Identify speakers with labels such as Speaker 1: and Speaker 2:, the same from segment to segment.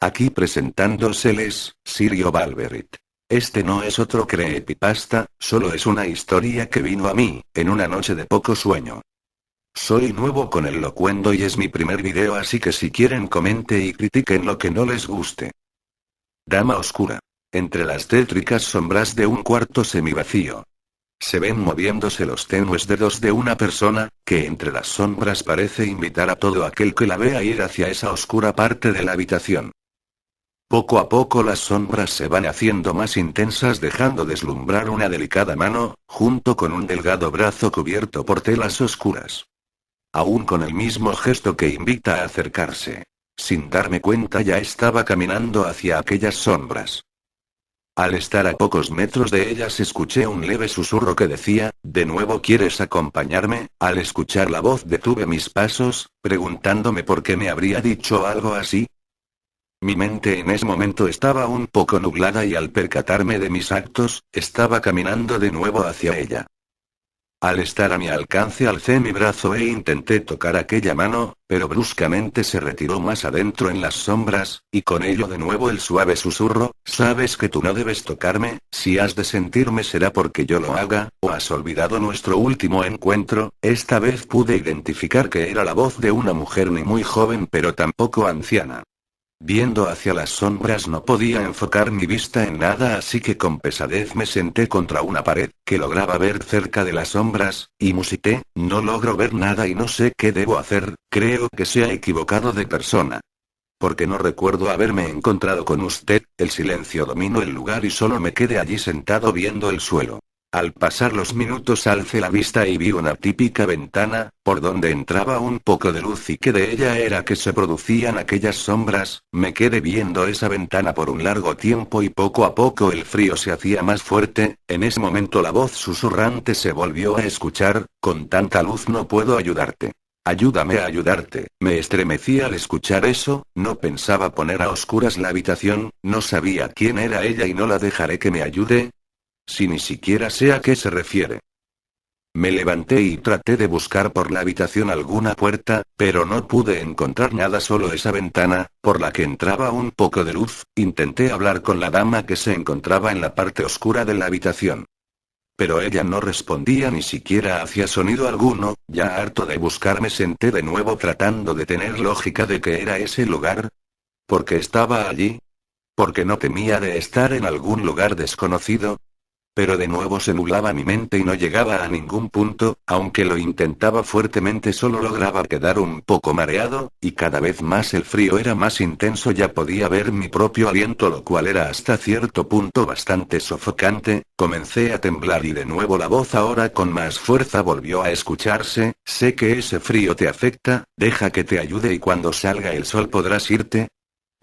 Speaker 1: Aquí presentándoseles, Sirio Valverit. Este no es otro creepypasta, solo es una historia que vino a mí, en una noche de poco sueño. Soy nuevo con el locuendo y es mi primer video, así que si quieren comente y critiquen lo que no les guste. Dama oscura. Entre las tétricas sombras de un cuarto semivacío. Se ven moviéndose los tenues dedos de una persona, que entre las sombras parece invitar a todo aquel que la vea a ir hacia esa oscura parte de la habitación. Poco a poco las sombras se van haciendo más intensas, dejando deslumbrar una delicada mano, junto con un delgado brazo cubierto por telas oscuras. Aún con el mismo gesto que invita a acercarse. Sin darme cuenta ya estaba caminando hacia aquellas sombras. Al estar a pocos metros de ellas escuché un leve susurro que decía, ¿de nuevo quieres acompañarme? Al escuchar la voz detuve mis pasos, preguntándome por qué me habría dicho algo así. Mi mente en ese momento estaba un poco nublada y al percatarme de mis actos, estaba caminando de nuevo hacia ella. Al estar a mi alcance alcé mi brazo e intenté tocar aquella mano, pero bruscamente se retiró más adentro en las sombras, y con ello de nuevo el suave susurro, ¿sabes que tú no debes tocarme? Si has de sentirme será porque yo lo haga, ¿o has olvidado nuestro último encuentro? Esta vez pude identificar que era la voz de una mujer ni muy joven pero tampoco anciana. Viendo hacia las sombras no podía enfocar mi vista en nada, así que con pesadez me senté contra una pared, que lograba ver cerca de las sombras, y musité, no logro ver nada y no sé qué debo hacer, creo que se ha equivocado de persona. Porque no recuerdo haberme encontrado con usted, el silencio dominó el lugar y solo me quedé allí sentado viendo el suelo. Al pasar los minutos alcé la vista y vi una típica ventana, por donde entraba un poco de luz y que de ella era que se producían aquellas sombras. Me quedé viendo esa ventana por un largo tiempo y poco a poco el frío se hacía más fuerte. En ese momento la voz susurrante se volvió a escuchar, con tanta luz no puedo ayudarte. Ayúdame a ayudarte. Me estremecí al escuchar eso, no pensaba poner a oscuras la habitación, no sabía quién era ella y no la dejaré que me ayude. Si ni siquiera sé a qué se refiere. Me levanté y traté de buscar por la habitación alguna puerta, pero no pude encontrar nada, solo esa ventana, por la que entraba un poco de luz. Intenté hablar con la dama que se encontraba en la parte oscura de la habitación. Pero ella no respondía, ni siquiera hacía sonido alguno. Ya harto de buscar me senté de nuevo tratando de tener lógica de que era ese lugar. ¿Por qué estaba allí? ¿Porque no temía de estar en algún lugar desconocido? Pero de nuevo se nublaba mi mente y no llegaba a ningún punto, aunque lo intentaba fuertemente solo lograba quedar un poco mareado, y cada vez más el frío era más intenso, ya podía ver mi propio aliento, lo cual era hasta cierto punto bastante sofocante. Comencé a temblar y de nuevo la voz, ahora con más fuerza, volvió a escucharse, sé que ese frío te afecta, deja que te ayude y cuando salga el sol podrás irte.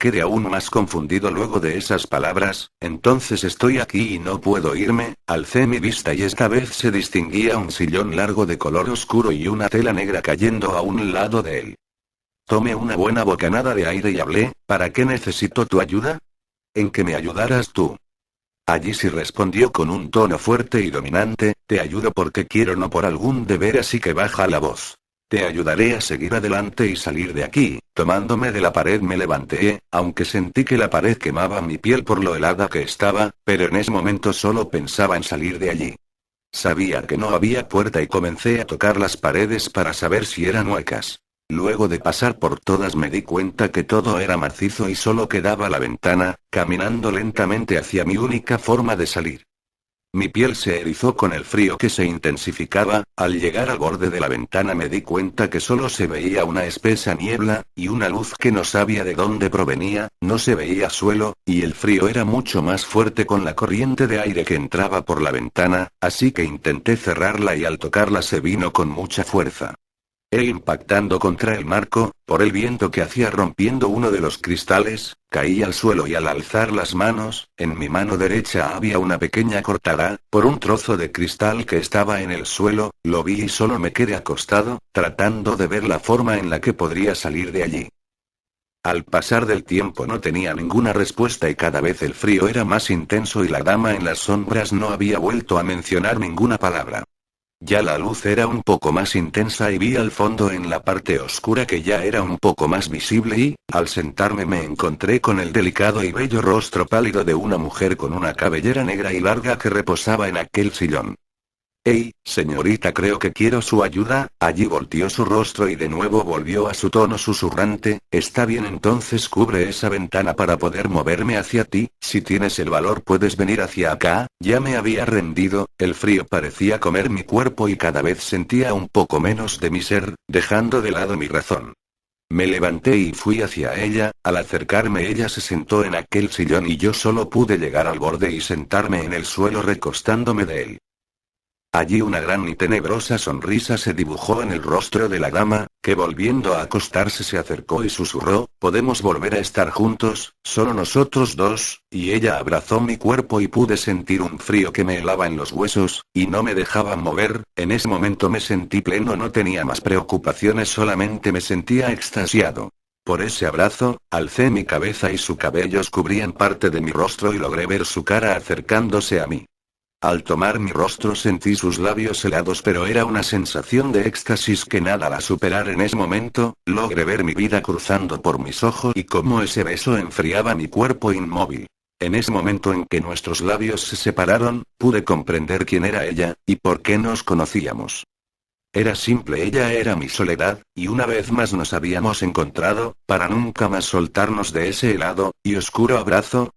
Speaker 1: Quedé aún más confundido luego de esas palabras. Entonces estoy aquí y no puedo irme. Alcé mi vista y esta vez se distinguía un sillón largo de color oscuro y una tela negra cayendo a un lado de él. Tomé una buena bocanada de aire y hablé, ¿para qué necesito tu ayuda? En que me ayudaras tú. Allí sí respondió con un tono fuerte y dominante, te ayudo porque quiero, no por algún deber, así que baja la voz. Te ayudaré a seguir adelante y salir de aquí. Tomándome de la pared me levanté, aunque sentí que la pared quemaba mi piel por lo helada que estaba, pero en ese momento solo pensaba en salir de allí. Sabía que no había puerta y comencé a tocar las paredes para saber si eran huecas. Luego de pasar por todas me di cuenta que todo era macizo y solo quedaba la ventana, caminando lentamente hacia mi única forma de salir. Mi piel se erizó con el frío que se intensificaba. Al llegar al borde de la ventana me di cuenta que solo se veía una espesa niebla, y una luz que no sabía de dónde provenía, no se veía suelo, y el frío era mucho más fuerte con la corriente de aire que entraba por la ventana, así que intenté cerrarla y al tocarla se vino con mucha fuerza. Impactando contra el marco, por el viento que hacía rompiendo uno de los cristales, caí al suelo y al alzar las manos, en mi mano derecha había una pequeña cortada, por un trozo de cristal que estaba en el suelo. Lo vi y solo me quedé acostado, tratando de ver la forma en la que podría salir de allí. Al pasar del tiempo no tenía ninguna respuesta y cada vez el frío era más intenso y la dama en las sombras no había vuelto a mencionar ninguna palabra. Ya la luz era un poco más intensa y vi al fondo en la parte oscura que ya era un poco más visible y, al sentarme me encontré con el delicado y bello rostro pálido de una mujer con una cabellera negra y larga que reposaba en aquel sillón. Hey, señorita, creo que quiero su ayuda. Allí volteó su rostro y de nuevo volvió a su tono susurrante. Está bien, entonces cubre esa ventana para poder moverme hacia ti. Si tienes el valor puedes venir hacia acá. Ya me había rendido, el frío parecía comer mi cuerpo y cada vez sentía un poco menos de mi ser, dejando de lado mi razón. Me levanté y fui hacia ella. Al acercarme ella se sentó en aquel sillón y yo solo pude llegar al borde y sentarme en el suelo recostándome de él. Allí una gran y tenebrosa sonrisa se dibujó en el rostro de la dama, que volviendo a acostarse se acercó y susurró, ¿podemos volver a estar juntos, solo nosotros dos? Y ella abrazó mi cuerpo y pude sentir un frío que me helaba en los huesos, y no me dejaba mover. En ese momento me sentí pleno, no tenía más preocupaciones, solamente me sentía extasiado. Por ese abrazo, alcé mi cabeza y sus cabellos cubrían parte de mi rostro y logré ver su cara acercándose a mí. Al tomar mi rostro sentí sus labios helados, pero era una sensación de éxtasis que nada la superar en ese momento. Logré ver mi vida cruzando por mis ojos y cómo ese beso enfriaba mi cuerpo inmóvil. En ese momento en que nuestros labios se separaron, pude comprender quién era ella, y por qué nos conocíamos. Era simple, ella era mi soledad, y una vez más nos habíamos encontrado, para nunca más soltarnos de ese helado y oscuro abrazo.